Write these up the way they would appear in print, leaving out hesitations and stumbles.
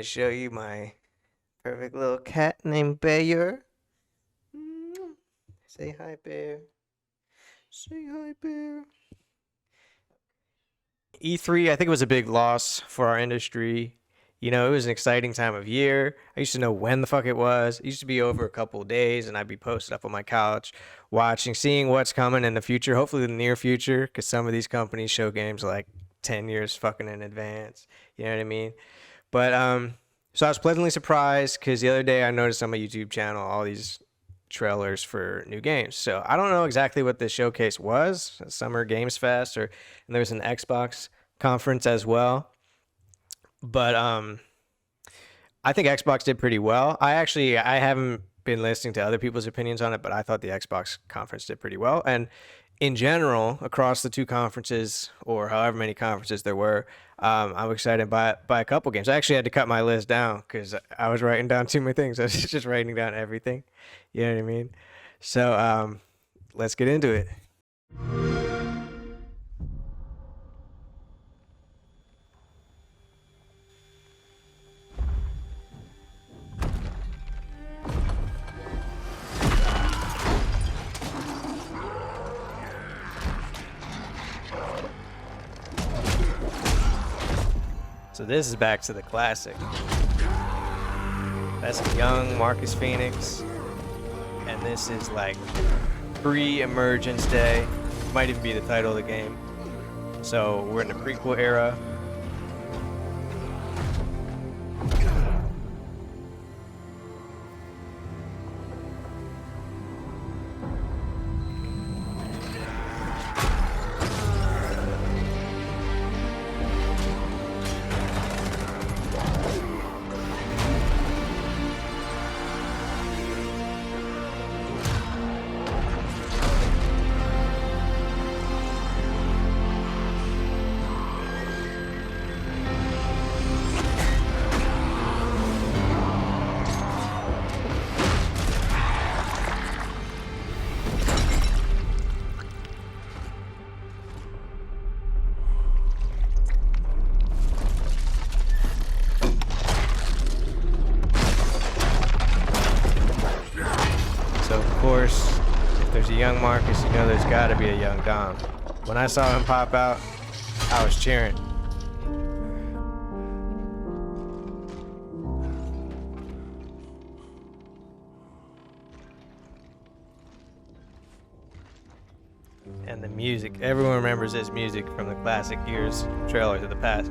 to show you my perfect little cat named Bear. Say hi, Bear. Say hi, Bear. E3, I think it was a big loss for our industry. You know, it was an exciting time of year. I used to know when the fuck it was. It used to be over a couple of days, and I'd be posted up on my couch, watching, seeing what's coming in the future, hopefully the near future, because some of these companies show games like 10 years fucking in advance. You know what I mean? But so I was pleasantly surprised because the other day I noticed on my YouTube channel all these trailers for new games. So I don't know exactly what this showcase was, Summer Games Fest, or and there was an Xbox conference as well. But I think Xbox did pretty well. I haven't been listening to other people's opinions on it, but I thought the Xbox conference did pretty well. And in general, across the two conferences or however many conferences there were, I'm excited by a couple games. I actually had to cut my list down because I was writing down too many things. I was just writing down everything. You know what I mean? So let's get into it. So this is back to the classic. That's a young Marcus Phoenix. And this is like pre-Emergence Day. Might even be the title of the game. So we're in the prequel era. Of course, if there's a young Marcus, you know there's got to be a young Dom. When I saw him pop out, I was cheering. And the music, everyone remembers this music from the classic Gears trailers of the past.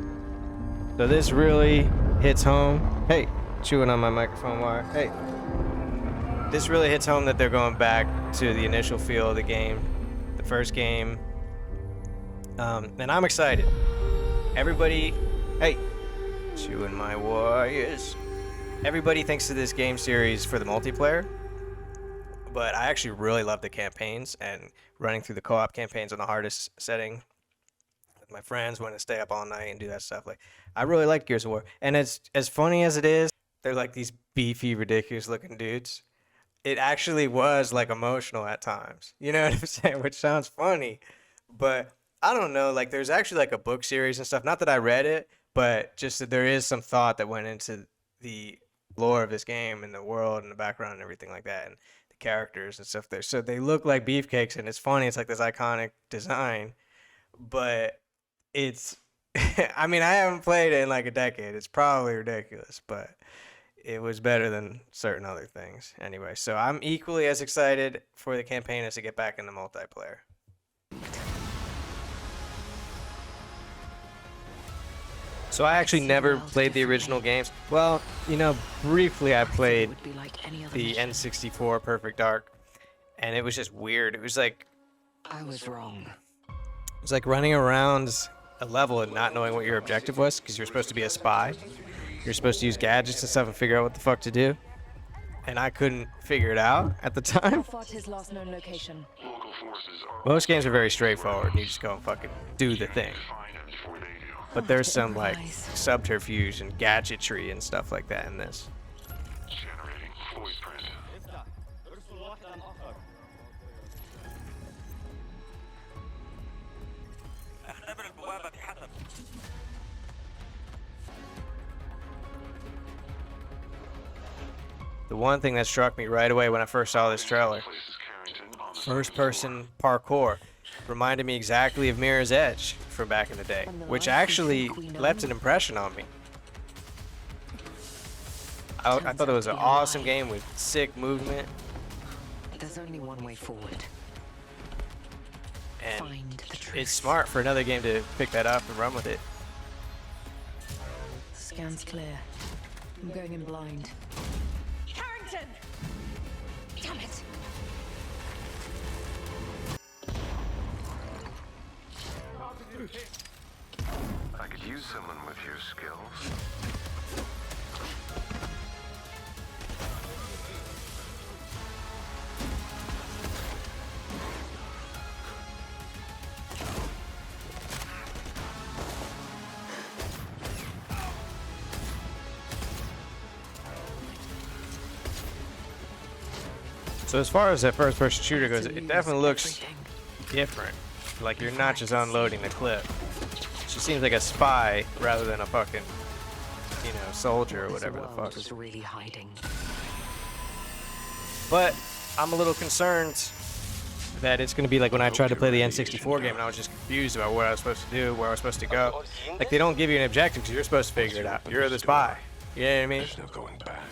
So this really hits home. Hey, chewing on my microphone wire. Hey. This really hits home that they're going back to the initial feel of the game, the first game. And I'm excited. Everybody, hey, chewing my wires. Everybody thinks of this game series for the multiplayer, but I actually really love the campaigns and running through the co-op campaigns on the hardest setting with my friends when I stay up all night and do that stuff. Like, I really like Gears of War. And as funny as it is, they're like these beefy, ridiculous looking dudes. It actually was like emotional at times, you know what I'm saying? Which sounds funny, but I don't know. Like there's actually like a book series and stuff. Not that I read it, but just that there is some thought that went into the lore of this game and the world and the background and everything like that, and the characters and stuff there. So they look like beefcakes, and it's funny. It's like this iconic design, but it's. I mean, I haven't played it in like a decade. It's probably ridiculous, but it was better than certain other things. Anyway, so I'm equally as excited for the campaign as to get back in the multiplayer. So I actually never played the original games. Well, you know, briefly I played the N64 Perfect Dark, and it was just weird. It was like I was wrong. It was like running around a level and not knowing what your objective was because you're supposed to be a spy. You're supposed to use gadgets and stuff and figure out what the fuck to do. And I couldn't figure it out at the time. His last known location. Most games are very straightforward. You just go and fucking do the thing. But there's some like subterfuge and gadgetry and stuff like that in this. Generating voice print. the one thing that struck me right away when I first saw this trailer, Places Carrington on the first-person parkour, reminded me exactly of Mirror's Edge from back in the day, which actually left an impression on me. I thought it was an awesome game with sick movement, There's only one way forward. and Find the truth. it's smart for another game to pick that up and run with it. Scan's clear. I'm going in blind. Carrington! Damn it! I could use someone with your skills. So as far as that first-person shooter goes, To it lose definitely looks everything. different. Like you're not just unloading the clip. She seems like a spy rather than a fucking, soldier or This whatever the world fuck. is really hiding. But I'm a little concerned that it's going to be like when I tried to play the N64 game and I was just confused about what I was supposed to do, where I was supposed to go. Like they don't give you an objective because you're supposed to figure it out. You're the spy. You know what I mean? There's no going back.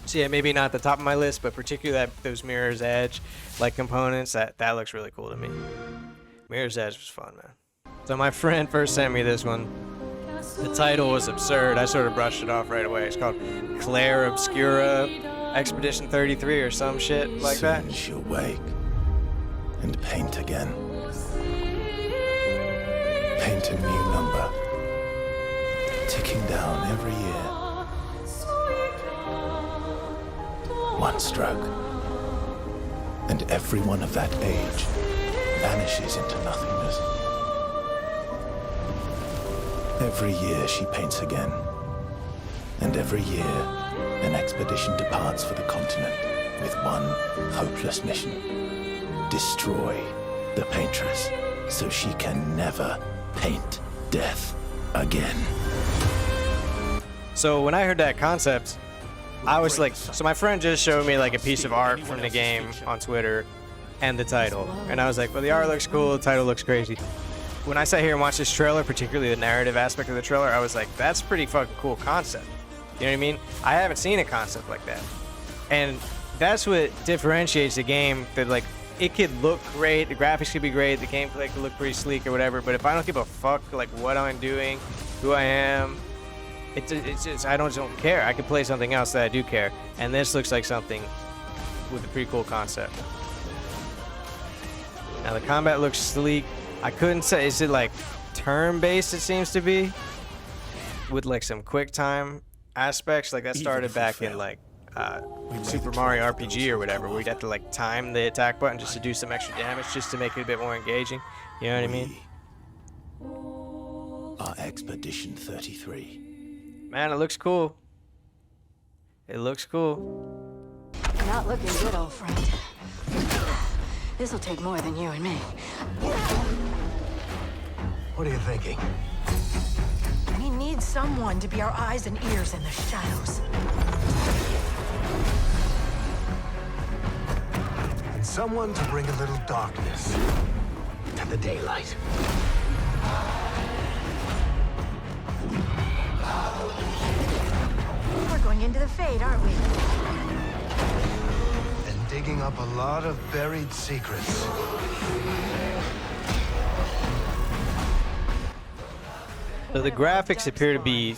So yeah, maybe not the top of my list, but particularly those Mirror's Edge like components, that looks really cool to me. Mirror's Edge was fun, man. So my friend first sent me this one. The title was absurd. I sort of brushed it off right away. It's called Claire Obscura Expedition 33 or some shit like that. Soon she'll wake and paint again. Paint a new number, ticking down every year. One stroke, and everyone of that age vanishes into nothingness. Every year she paints again, and every year an expedition departs for the continent with one hopeless mission: destroy the paintress so she can never paint death again. So when I heard that concept, I was like, so my friend just showed me like a piece of art from the game on Twitter and the title. And I was like, well, the art looks cool, the title looks crazy. When I sat here and watched this trailer, particularly the narrative aspect of the trailer, I was like, that's pretty fucking cool concept. You know what I mean? I haven't seen a concept like that. And that's what differentiates the game, that like, it could look great, the graphics could be great, the gameplay could look pretty sleek or whatever, but if I don't give a fuck like what I'm doing, who I am, it's just, I don't care. I could play something else that I do care. And this looks like something with a pretty cool concept. Now the combat looks sleek. I couldn't say, is it like turn-based it seems to be? With like some quick time aspects, like that started back in like Super Mario RPG or whatever, where you'd have to like time the attack button just to do some extra damage, just to make it a bit more engaging. You know what I mean? Our Expedition 33. Man, it looks cool. It looks cool. Not looking good, old friend. This'll take more than you and me. What are you thinking? We need someone to be our eyes and ears in the shadows. And someone to bring a little darkness to the daylight. We're going into the Fade, aren't we? And digging up a lot of buried secrets. So the graphics appear to be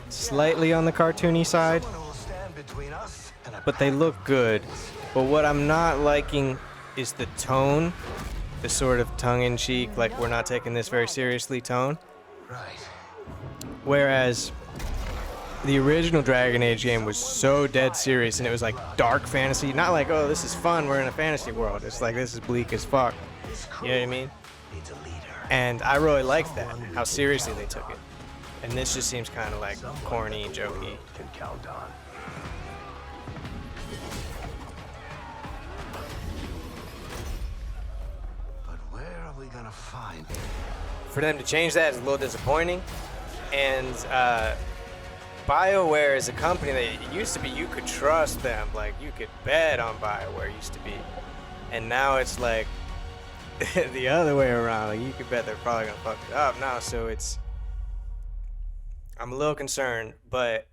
slightly on the cartoony side, Someone who will stand between us and a but they look good. But what I'm not liking is the tone, the sort of tongue-in-cheek, like we're not taking this very seriously tone. right. Whereas the original Dragon Age game was so dead serious, and it was like dark fantasy. Not like, oh, this is fun, we're in a fantasy world. It's like, this is bleak as fuck. You know what I mean? Needs a leader. And I really liked that, how seriously they took it. And this just seems kind of like corny and jokey. Can count on. But where are we gonna find? For them to change that is a little disappointing. And BioWare is a company that it used to be you could trust them, like you could bet on BioWare used to be, and now it's like the other way around. Like you could bet they're probably gonna fuck it up now. So I'm a little concerned, but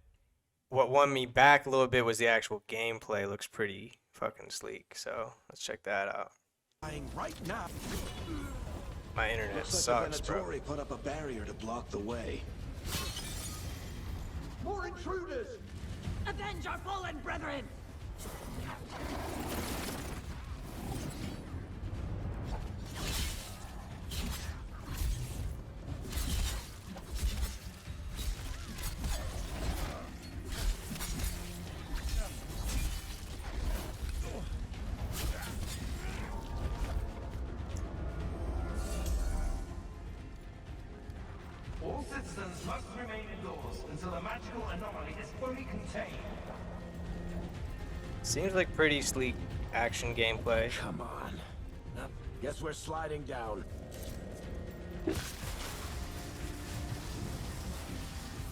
what won me back a little bit was the actual gameplay. Looks pretty fucking sleek. So let's check that out. Right now. My internet Looks sucks, like the bro. Venatori put up a barrier to block the way. More intruders! Avenge our fallen brethren! All citizens must remain indoors until the magical anomaly is fully contained. Seems like pretty sleek action gameplay. Come on. Guess we're sliding down. But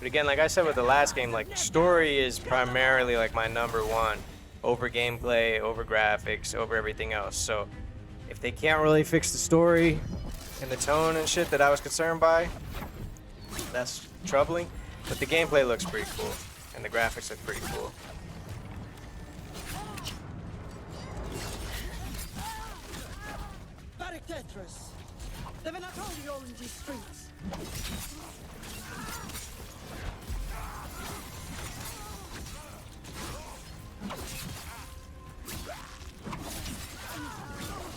again, like I said with the last game, like story is primarily like my #1 over gameplay, over graphics, over everything else. So if they can't really fix the story and the tone and shit that I was concerned by, that's troubling. But the gameplay looks pretty cool and the graphics look pretty cool. The Venatori own these streets.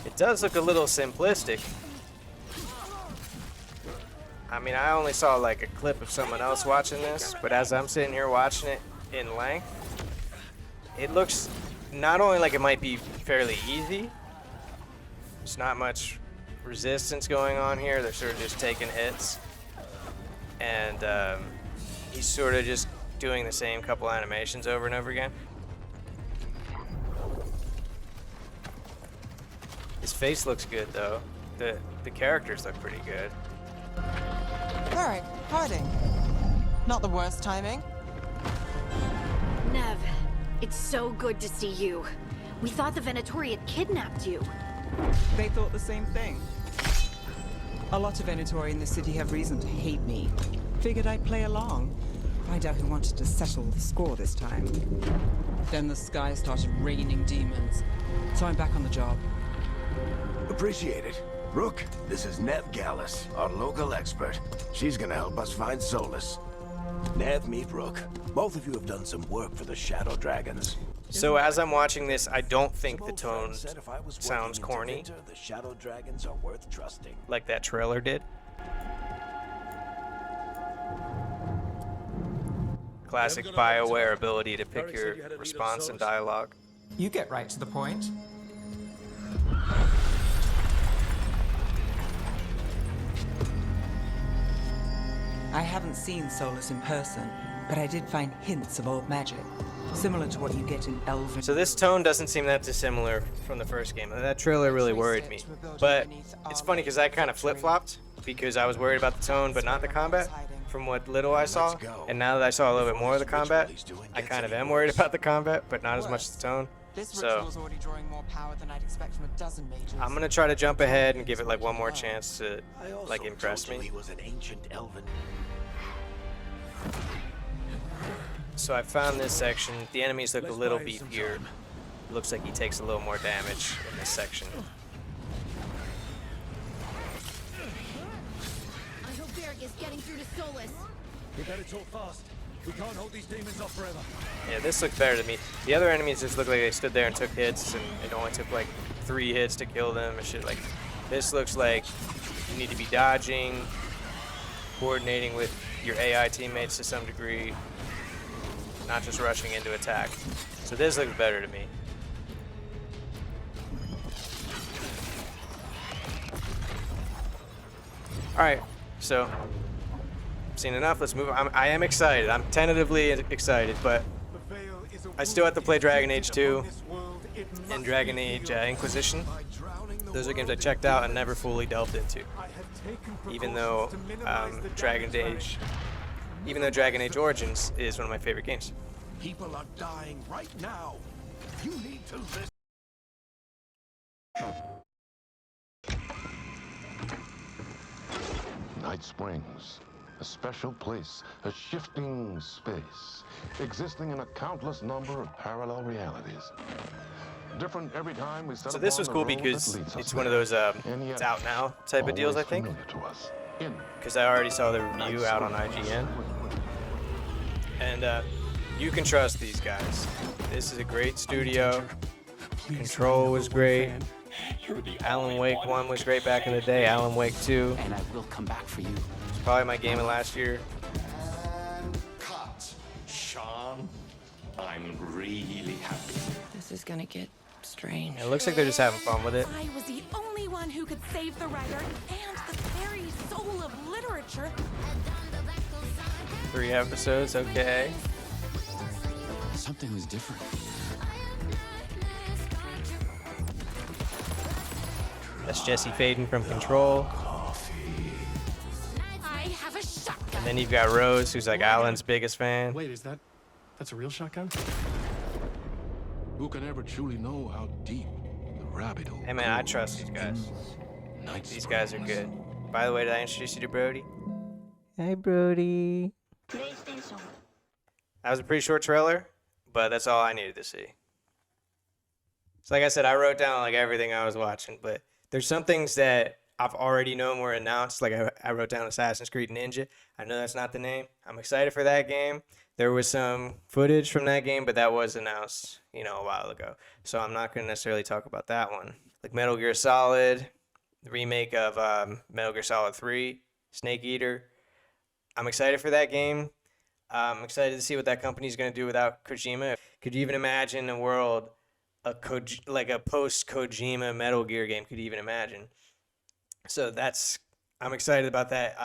It does look a little simplistic. I mean, I only saw like a clip of someone else watching this, but as I'm sitting here watching it in length, it looks not only like it might be fairly easy, there's not much resistance going on here, they're sort of just taking hits, and he's sort of just doing the same couple animations over and over again. His face looks good though. The characters look pretty good. Alright, hiding. Not the worst timing. Nev, it's so good to see you. We thought the Venatori had kidnapped you. They thought the same thing. A lot of Venatori in the city have reason to hate me. Figured I'd play along. Find out who wanted to settle the score this time. Then the sky started raining demons. So I'm back on the job. Appreciate it. Rook, this is Nev Gallus, our local expert. She's gonna help us find Solus. Nev, meet Rook. Both of you have done some work for the Shadow Dragons. So as I'm watching this, I don't think the tone sounds corny, The Shadow Dragons are worth trusting. like that trailer did. Classic BioWare ability to pick your response and dialogue. You get right to the point. I haven't seen Solus in person, but I did find hints of old magic, similar to what you get in Elven. So this tone doesn't seem that dissimilar from the first game. That trailer really worried me. But it's funny because I kind of flip-flopped because I was worried about the tone but not the combat from what little I saw. And now that I saw a little bit more of the combat, I kind of am worried about the combat but not as much the tone. So already drawing more power than I'd expect from a dozen mages. I'm gonna try to jump ahead and give it like one more chance to like impress me. He was an ancient Elven. So I found this section. The enemies look a little beefier. Looks like he takes a little more damage in this section. I hope Varric is getting through to Solus. We better talk fast. We can't hold these demons off forever. Yeah, this looks better to me. The other enemies just look like they stood there and took hits, and it only took like 3 hits to kill them and shit. Like this looks like you need to be dodging, coordinating with your AI teammates to some degree, not just rushing into attack. So this looks better to me. Alright, so seen enough, let's move on. I am excited, I'm tentatively excited, but I still have to play Dragon Age 2 and Dragon Age Inquisition. Those are games I checked out and never fully delved into. Even though Dragon Age Even though Dragon Age Origins is one of my favorite games. People are dying right now. You need to listen. Night Springs, a special place, a shifting space, existing in a countless number of parallel realities. Different every time we set So this was cool because it's one of those it's out now type of deals, I think. Because I already saw the review out on IGN. And you can trust these guys. This is a great studio. Control was great. Alan Wake 1 was great back in the day. Alan Wake 2. And I will come back for you. It's probably my game of last year. Cut. Sean, I'm really happy. This is gonna get strange. It looks like they're just having fun with it. I was the only one who could save the writer and the very soul of literature. 3 episodes, okay. Something was different. That's Jesse Faden from Control. I have a shotgun. And then you've got Rose, who's like Alan's biggest fan. Wait, that's a real shotgun? Who can ever truly know how deep the rabbit hole Hey man, I trust these guys. These guys are good. By the way, did I introduce you to Brody? Hey Brody. That was a pretty short trailer, but that's all I needed to see. So like I said, I wrote down like everything I was watching, but there's some things that I've already known were announced. Like I wrote down Assassin's Creed Ninja. I know that's not the name. I'm excited for that game. There was some footage from that game, but that was announced, you know, a while ago. So I'm not going to necessarily talk about that one. Like Metal Gear Solid, the remake of Metal Gear Solid 3, Snake Eater. I'm excited for that game. I'm excited to see what that company's going to do without Kojima. Could you even imagine a world, like a post-Kojima Metal Gear game? Could you even imagine? So I'm excited about that.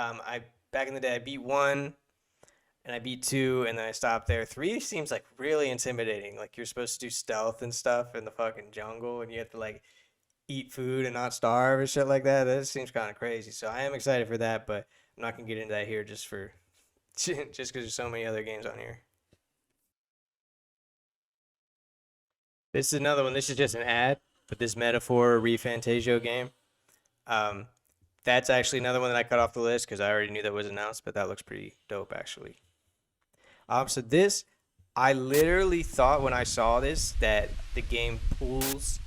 Back in the day, I beat 1, and I beat 2, and then I stopped there. 3 seems like really intimidating. Like you're supposed to do stealth and stuff in the fucking jungle, and you have to like eat food and not starve and shit like that. That seems kind of crazy. So I am excited for that, but I'm not gonna get into that here just because there's so many other games on here. This is another one. This is just an ad, but this Metaphor ReFantazio game. That's actually another one that I cut off the list because I already knew that was announced, but that looks pretty dope actually. So this, I literally thought when I saw this that the game Pools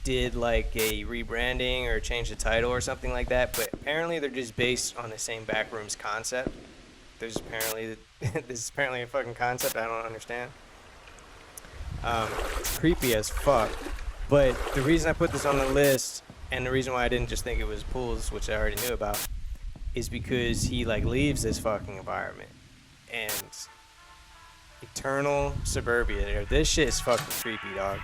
did like a rebranding or change the title or something like that, but apparently they're just based on the same Backrooms concept. This is apparently a fucking concept I don't understand. Creepy as fuck. But the reason I put this on the list, and the reason why I didn't just think it was Pools, which I already knew about, is because he like leaves this fucking environment. And Eternal Suburbia, this shit is fucking creepy, dog.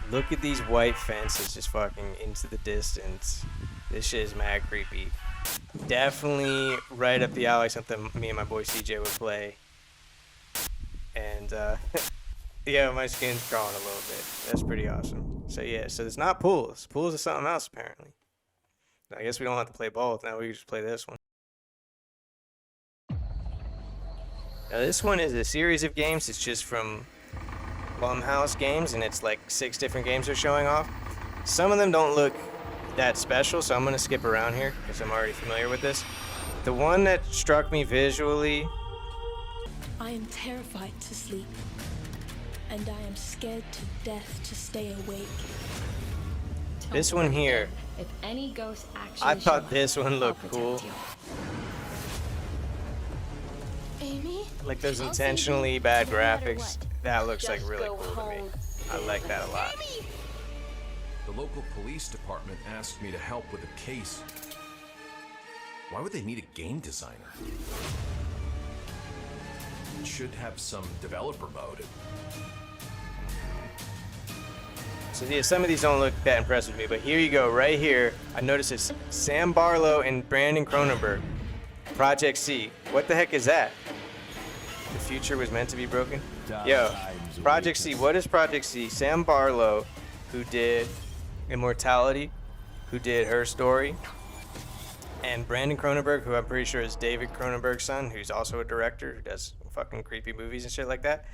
Look at these white fences just fucking into the distance. This shit is mad creepy. Definitely right up the alley, something me and my boy CJ would play. And yeah, my skin's crawling a little bit. That's pretty awesome. So yeah, so it's not Pools. Pools is something else apparently. I guess we don't have to play both. Now we can just play this one. Now this one is a series of games. It's just from Blumhouse Games, and it's like 6 different games they're showing off. Some of them don't look that special, so I'm going to skip around here because I'm already familiar with this. The one that struck me visually... I am terrified to sleep, and I am scared to death to stay awake. This one here, if any ghost actually I thought this one looked cool. Amy? Like those intentionally bad graphics. That looks like really cool to me. I like that a lot. The local police department asked me to help with a case. Why would they need a game designer? It should have some developer mode. So yeah, some of these don't look that impressive to me, but here you go, right here. I noticed it's Sam Barlow and Brandon Cronenberg. Project C. What the heck is that? The future was meant to be broken? Yo, Project C. What is Project C? Sam Barlow, who did Immortality, who did Her Story, And Brandon Cronenberg, who I'm pretty sure is David Cronenberg's son, who's also a director who does fucking creepy movies and shit like that.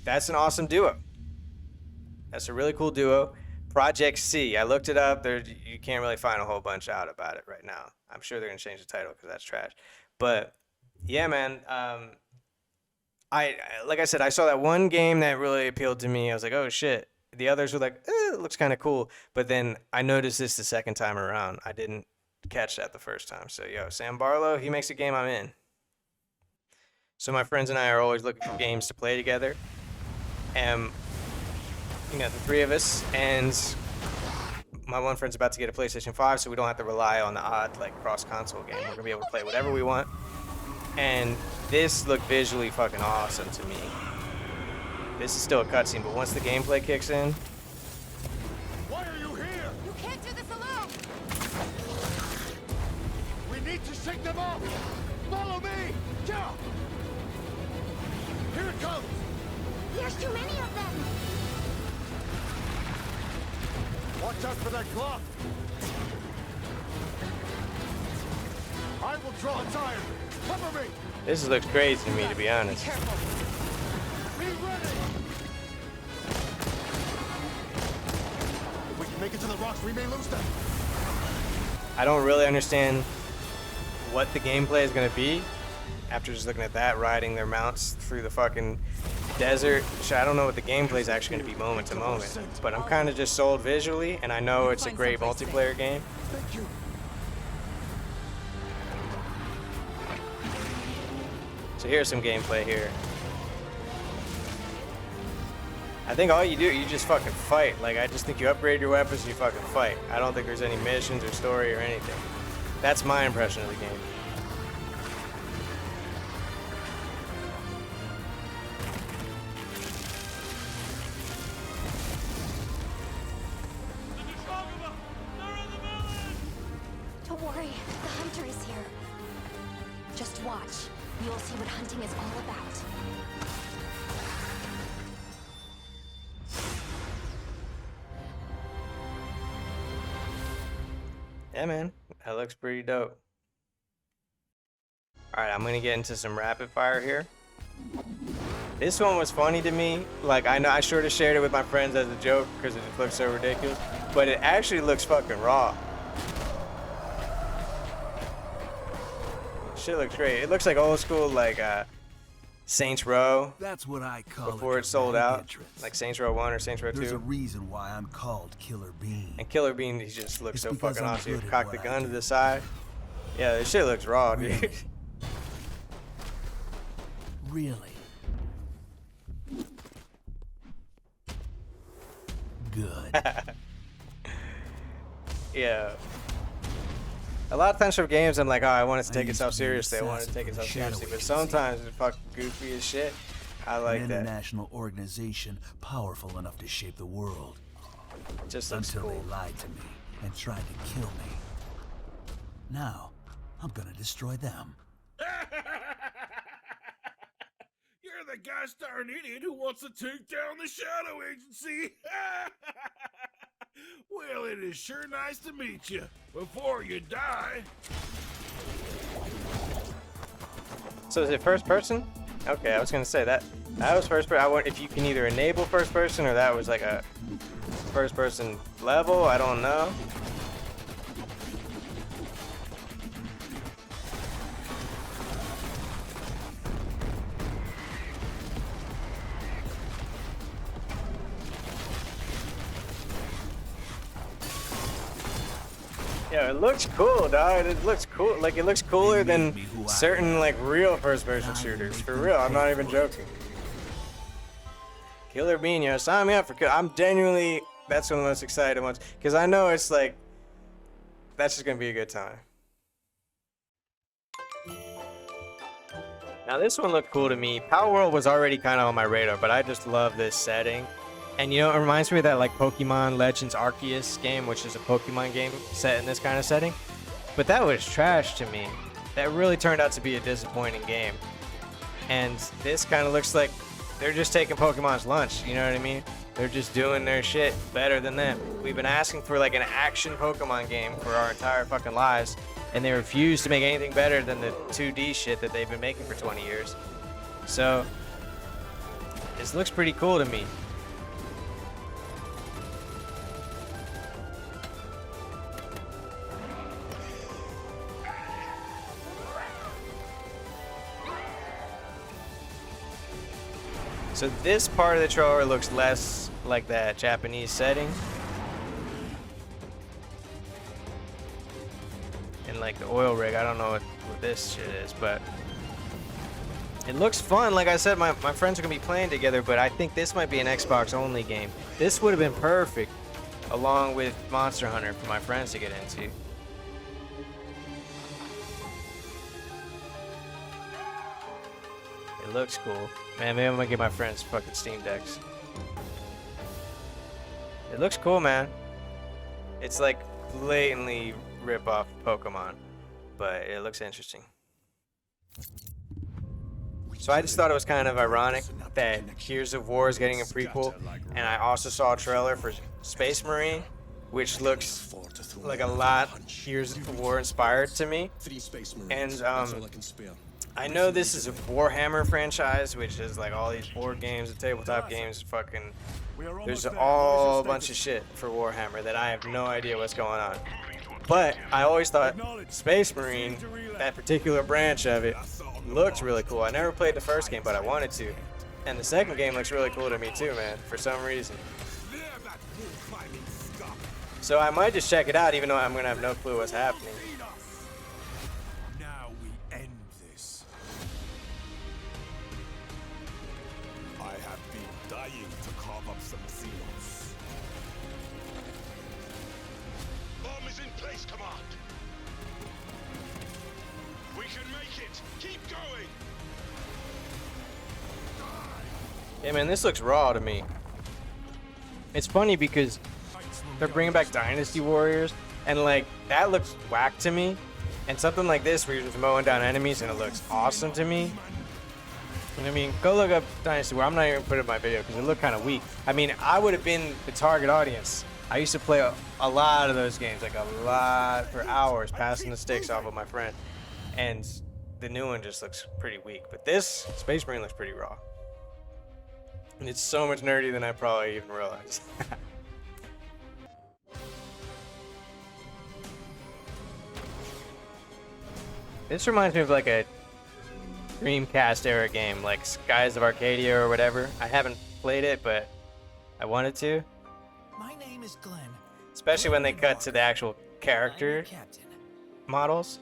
That's an awesome duo. That's a really cool duo. Project C. I looked it up. You can't really find a whole bunch out about it right now. I'm sure they're gonna change the title because that's trash. But yeah, man. I like I said, I saw that one game that really appealed to me. I was like, oh shit. The others were like, it looks kind of cool. But then I noticed this the second time around. I didn't catch that the first time. So yo, Sam Barlow, he makes a game, I'm in. So my friends and I are always looking for games to play together. And you know, the three of us, and my one friend's about to get a PlayStation 5, so we don't have to rely on the odd like cross-console game. We're gonna be able to play whatever we want. And this looked visually fucking awesome to me. This is still a cutscene, but once the gameplay kicks in. Why are you here? You can't do this alone! We need to shake them off! Follow me! Yeah! Here it comes! There's too many of them! Watch out for that clock! I will draw its iron! Cover me! This looks crazy to me, to be honest. Be ready! If we can make it to the rocks, we may lose them. I don't really understand what the gameplay is going to be after just looking at that, riding their mounts through the fucking desert. I don't know what the gameplay is actually going to be moment to moment, but I'm kind of just sold visually, and I know it's a great multiplayer game. Thank you. So here's some gameplay here. I think all you do, you just fucking fight. Like, I just think you upgrade your weapons and you fucking fight. I don't think there's any missions or story or anything. That's my impression of the game. Don't worry, the hunter is here. Just watch. You'll see what hunting is all about. Yeah, man. That looks pretty dope. Alright, I'm gonna get into some rapid fire here. This one was funny to me. Like, I know I sort of shared it with my friends as a joke because it just looks so ridiculous. But it actually looks fucking raw. Shit looks great. It looks like old school, like Saints Row. That's what I call before it sold out, like Saints Row 1 or Saints Row 2. There's a reason why I'm called Killer Bean. And Killer Bean, he just looks so fucking I'm awesome. You good at cock what the I gun do. to the side. Yeah, this shit looks raw, dude. Really? Good. Yeah. A lot of times for games, I'm like, oh, I want it to take itself seriously. I want it to take itself seriously. But sometimes it's fucking goofy as shit. I like An that. international organization powerful enough to shape the world. Just looks until cool. they lied to me and tried to kill me. Now, I'm gonna destroy them. You're the gosh-darn idiot who wants to take down the Shadow Agency! Well, it is sure nice to meet you. Before you die... So is it first person? Okay, I was gonna say that was first person. I want if you can either enable first person or that was like a first person level. I don't know. Yeah, it looks cool, dog. It looks cool. Like, it looks cooler than certain, like, real first-person shooters. For real, I'm not even joking. Killer Bean, yo, sign me up for. I'm genuinely. That's one of the most excited ones because I know it's like. That's just gonna be a good time. Now this one looked cool to me. Power World was already kind of on my radar, but I just love this setting. And you know, it reminds me of that like Pokemon Legends Arceus game, which is a Pokemon game set in this kind of setting. But that was trash to me. That really turned out to be a disappointing game. And this kind of looks like they're just taking Pokemon's lunch, you know what I mean? They're just doing their shit better than them. We've been asking for like an action Pokemon game for our entire fucking lives, and they refuse to make anything better than the 2D shit that they've been making for 20 years. So this looks pretty cool to me. So this part of the trailer looks less like that Japanese setting. And like the oil rig, I don't know what this shit is, but it looks fun. Like I said, my friends are gonna be playing together, but I think this might be an Xbox only game. This would have been perfect along with Monster Hunter for my friends to get into. It looks cool. Man, maybe I'm gonna get my friends fucking Steam Decks. It looks cool, man. It's like blatantly rip off Pokemon, but it looks interesting. So I just thought it was kind of ironic that Gears of War is getting a prequel, and I also saw a trailer for Space Marine, which looks like a lot Gears of War inspired to me. And I know this is a Warhammer franchise, which is like all these board games and tabletop games. Fucking, there's all a bunch of shit for Warhammer that I have no idea what's going on. But I always thought Space Marine, that particular branch of it, looked really cool. I never played the first game, but I wanted to. And the second game looks really cool to me too, man, for some reason. So I might just check it out, even though I'm gonna have no clue what's happening. Now we end this. I have been dying to carve up some seals. Bomb is in place, Command. We can make it. Keep going. Yeah, man, this looks raw to me. It's funny because they're bringing back Dynasty Warriors, and like that looks whack to me. And something like this, where you're just mowing down enemies, and it looks awesome to me. You know what I mean? Go look up Dynasty Warriors. I'm not even putting it in my video because it looked kind of weak. I mean, I would have been the target audience. I used to play a lot of those games, like a lot for hours, passing the sticks off with my friend. And the new one just looks pretty weak. But this Space Marine looks pretty raw. And it's so much nerdier than I probably even realized. This reminds me of like a Dreamcast era game, like Skies of Arcadia or whatever. I haven't played it, but I wanted to. My name is Glenn. Especially when they cut to the actual character models.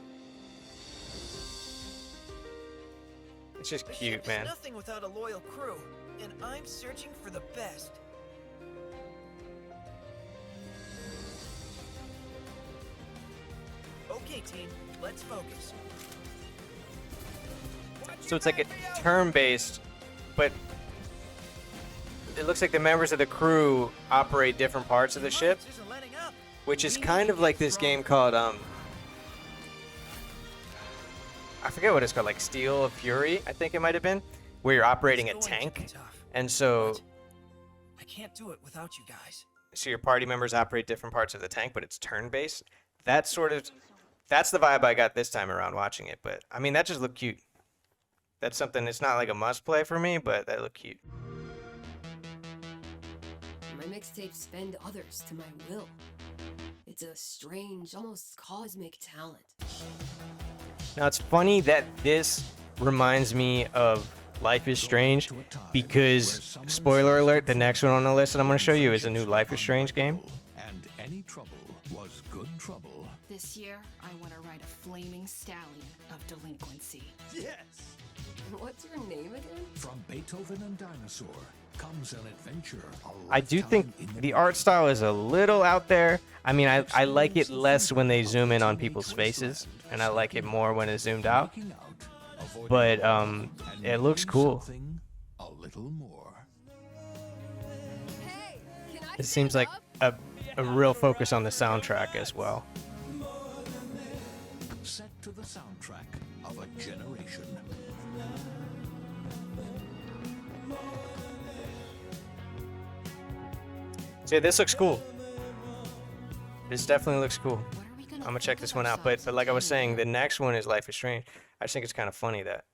It's just cute, man. Nothing without a loyal crew, and I'm searching for the best. Okay, team, let's focus. So it's like a turn-based, but it looks like the members of the crew operate different parts of the ship, which is kind of like this game called I forget what it's called, like Steel of Fury, I think it might have been, where you're operating a tank, and so I can't do it without you guys. So your party members operate different parts of the tank, but it's turn-based. That's the vibe I got this time around watching it. But I mean, that just looked cute. That's something. It's not like a must-play for me, but that looked cute. My mixtapes bend others to my will. It's a strange, almost cosmic talent. Now it's funny that this reminds me of Life is Strange because, spoiler alert, the next one on the list that I'm going to show you is a new Life is Strange game. And any trouble was good trouble. This year, I want to ride a flaming stallion of delinquency. Yes! What's your name again? From Beethoven and Dinosaur comes an adventure. I do think the art style is a little out there. I mean, I like it less when they zoom in on people's faces, and I like it more when it's zoomed out. But it looks cool. A little more. It seems like a real focus on the soundtrack as well. Set to the soundtrack of a generation. So yeah, this looks cool. This definitely looks cool. What are we gonna I'm gonna check this one out. But like I was saying, the next one is Life is Strange. I just think it's kind of funny that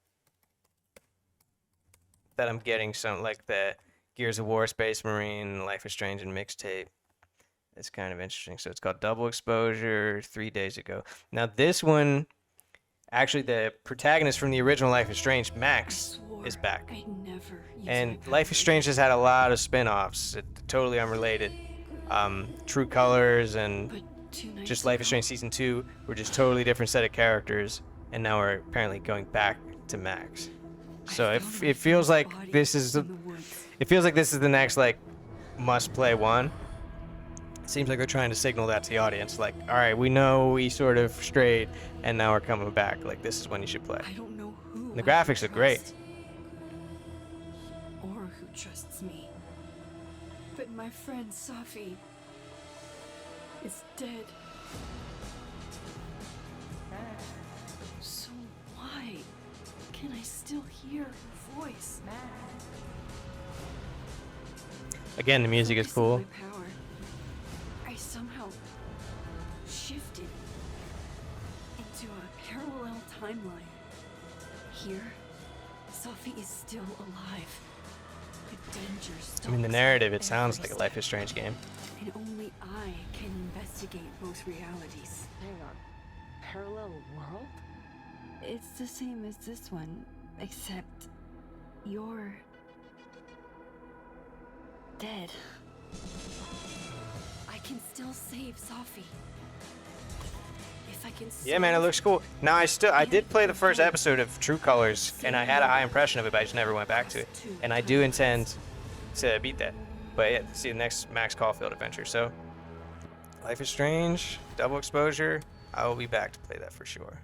I'm getting some like the Gears of War, Space Marine, Life is Strange, and mixtape. It's kind of interesting. So it's called Double Exposure, 3 days ago. Now this one, actually the protagonist from the original Life is Strange, Max, is back. And Life is Strange has had a lot of spin-offs, totally unrelated. True Colors and just Life is Strange Season 2 were just totally different set of characters. And now we're apparently going back to Max. So it feels like this is the next like must-play one. Seems like they're trying to signal that to the audience, like, all right, we know we sort of strayed, and now we're coming back. Like, this is when you should play. I don't know who. The graphics are great. Or who trusts me. But my friend Safi is dead. So why can I still hear her voice? Again, the music is cool. I somehow shifted into a parallel timeline. Here, Sophie is still alive. The danger stalks I mean, the narrative, it her sounds every like a Life is Strange game. and only I can investigate both realities. Hang on. Parallel world? It's the same as this one, except you're dead. I can still save Sophie. If I can. Yeah, man, it looks cool. Now, I did play the first episode of True Colors, and I had a high impression of it, but I just never went back to it. And I do intend to beat that. But yeah, see the next Max Caulfield adventure. So, Life is Strange, Double Exposure. I will be back to play that for sure.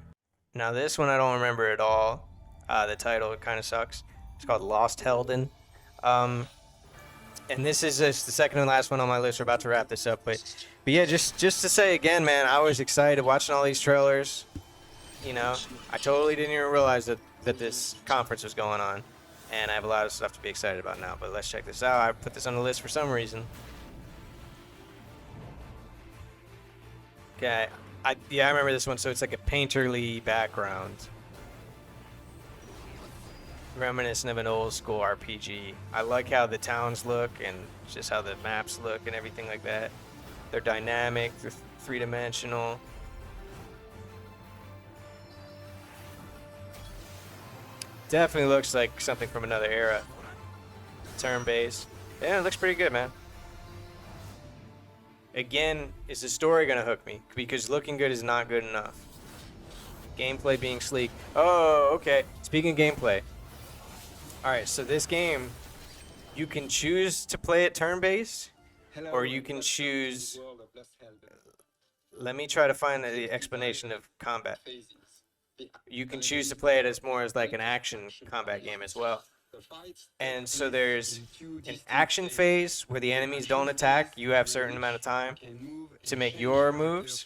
Now, this one I don't remember at all. The title kind of sucks. It's called Lost Helden. And this is just the second and last one on my list. We're about to wrap this up, but yeah, just to say again, man, I was excited watching all these trailers. You know, I totally didn't even realize that this conference was going on, and I have a lot of stuff to be excited about now. But let's check this out. I put this on the list for some reason. Okay, I remember this one. So it's like a painterly background, reminiscent of an old school RPG. I like how the towns look and just how the maps look and everything like that. They're dynamic, they're three-dimensional. Definitely looks like something from another era. Turn-based. Yeah, it looks pretty good, man. Again, is the story gonna hook me? Because looking good is not good enough. Gameplay being sleek. Oh, okay. Speaking of gameplay. Alright, so this game, you can choose to play it turn-based, or you can choose... Let me try to find the explanation of combat. You can choose to play it as more as like an action combat game as well. And so there's an action phase where the enemies don't attack. You have a certain amount of time to make your moves.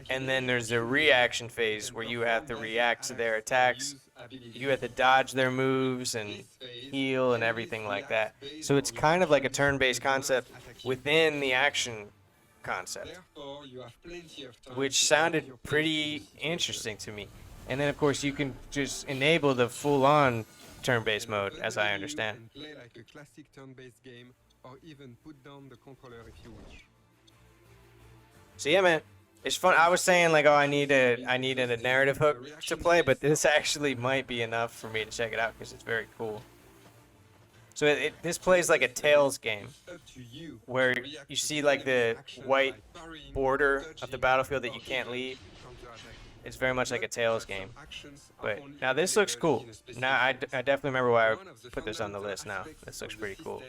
And then there's a reaction phase where you have to react to their attacks. You have to dodge their moves and heal and everything like that. So it's kind of like a turn-based concept within the action concept, which sounded pretty interesting to me. And then, of course, you can just enable the full-on turn-based mode, as I understand. Play like a classic turn-based game, or even put down the controller if you wish. So yeah, man, it's fun. I was saying like, oh, I need a narrative hook to play, but this actually might be enough for me to check it out because it's very cool. So this plays like a Tales game, where you see like the white border of the battlefield that you can't leave. It's very much like a Tales game. But now this looks cool. Now I definitely remember why I put this on the list now. This looks pretty cool.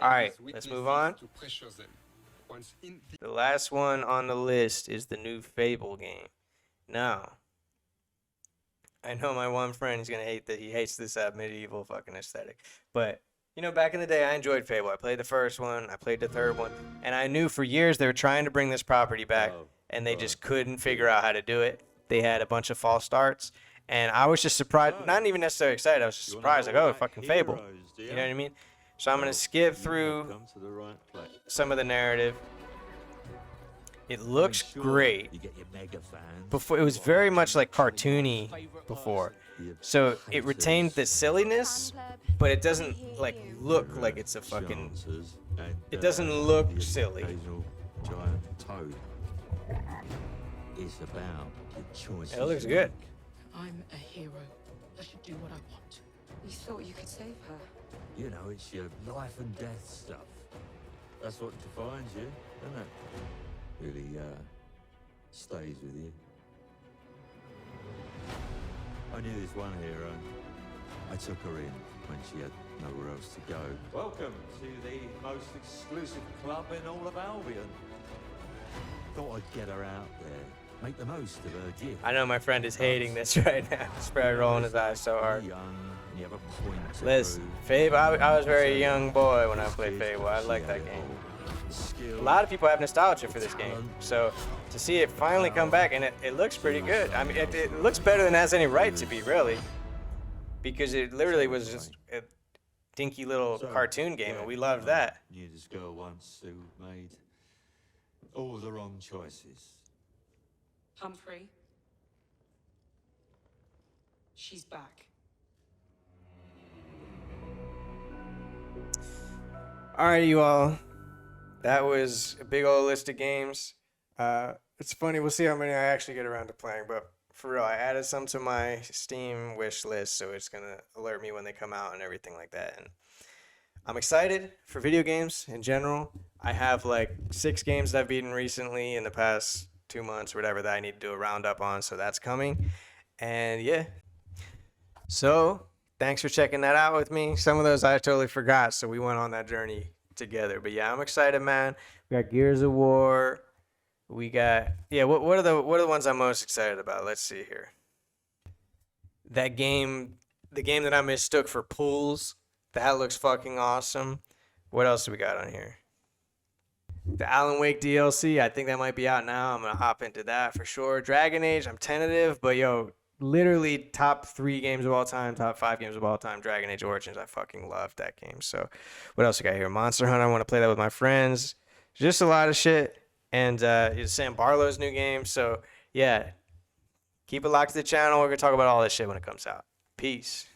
Alright, let's move on. The last one on the list is the new Fable game. Now, I know my one friend is going to hate that. He hates this medieval fucking aesthetic. But, you know, back in the day, I enjoyed Fable. I played the first one. I played the third one. And I knew for years they were trying to bring this property back. And they just couldn't figure out how to do it. They had a bunch of false starts. And I was just surprised. Not even necessarily excited. I was just surprised. Like, oh, fucking Fable. You know what I mean? So I'm going to skip through some of the narrative. It looks great. You get your mega fans. Before it was very much like cartoony before, so it retained the silliness, but it doesn't like look like it's a fucking. It doesn't look silly. Giant toad. It's about the choices. It looks good. I'm a hero. I should do what I want. You thought you could save her? You know, it's your life and death stuff. That's what defines you, doesn't it? Really, stays with you. I knew this one hero. I took her in when she had nowhere else to go. Welcome to the most exclusive club in all of Albion. Thought I'd get her out there, make the most of her gift. I know my friend is hating this right now. He's probably rolling his eyes so hard. Listen, Fable, I was a very young boy when I played Fable. I like that game. A lot of people have nostalgia for this game, so to see it finally come back, and it looks pretty good. I mean, it looks better than it has any right to be, really, because it literally was just a dinky little cartoon game, and we loved that. Knew this girl once who made all the wrong choices. Humphrey. She's back. Alright, you all. That was a big old list of games. It's funny, we'll see how many I actually get around to playing, but for real, I added some to my Steam wish list, so it's gonna alert me when they come out and everything like that. And I'm excited for video games in general. I have like 6 games that I've beaten recently in the past 2 months or whatever that I need to do a roundup on, so that's coming. And yeah. So, thanks for checking that out with me. Some of those I totally forgot, so we went on that journey together. But yeah, I'm excited, man. We got Gears of War. We got what are the ones I'm most excited about? Let's see here. That game, the game that I mistook for pools, that looks fucking awesome. What else do we got on here? The Alan Wake DLC, I think that might be out now. I'm gonna hop into that for sure. Dragon Age, I'm tentative, but yo, literally top 3 games of all time, top 5 games of all time. Dragon Age Origins, I fucking love that game. So what else we got here? Monster Hunter, I want to play that with my friends. Just a lot of shit. And it's Sam Barlow's new game. So yeah, keep it locked to the channel. We're gonna talk about all this shit when it comes out. Peace.